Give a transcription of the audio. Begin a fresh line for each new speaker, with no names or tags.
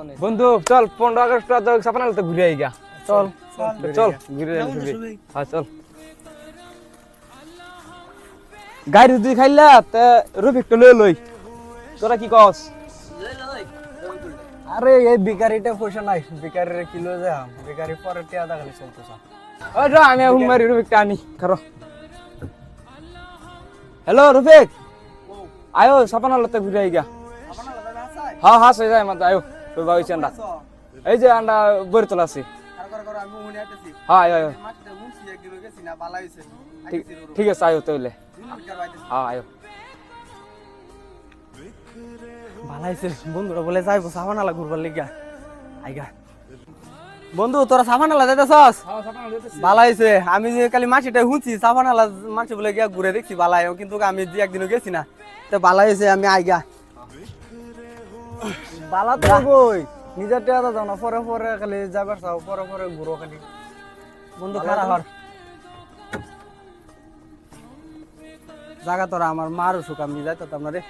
বন্ধু চল 15 আগস্ট সাপানাতে ঘুরে আই গা। চল চল ঘুরে আসবি। হ্যাঁ চল। গাড়ি দুই খাইলা তে রফিকটা লই তোরা কি কস?
আরে এই ভিখারিটা পয়সা নাই, ভিখারির কিলো যা ভিখারি পরে টিয়া দাগালি চলতেছে।
ওই রা আমি হুমারি রফিকটা আনি খারো। হ্যালো রফিক, আয়ো সাপানাতে ঘুরে আই গা। হ্যাঁ হ্যাঁ সে যায় মত আয়ো তোর বাবু চান্দা এই যে আন্ডা বইতলা আছে। হ্যাঁ আয়ো আয়ো ঠিক আছে আয়ো তাহলে। হ্যাঁ আয়ো
ভালাইছে বন্ধুরা বলে যাইবো সাবানালা ঘুরবার লিগা আইগা। বন্ধু তোরা সাবানালা যাইতাছস?
হ্যাঁ সাপানালা যেতেছি।
ভালাইছে আমি যে কালি মাছিটা হুঁচি সাবানালা মাছি বলে গিয়া ঘুরে দেখছি ভালাই, কিন্তু আমি যে একদিনও গেছি না তো ভালাইছে আমি আইগা। বালা তো বই নিজের টিয়া দাও না, পরে পরে খালি যাবার চাও, পরে পরে ঘুরো খালি। বন্ধু খারাপ হর জায়গা তোরা আমার মার সুখ, আমি যাইতাম না রে।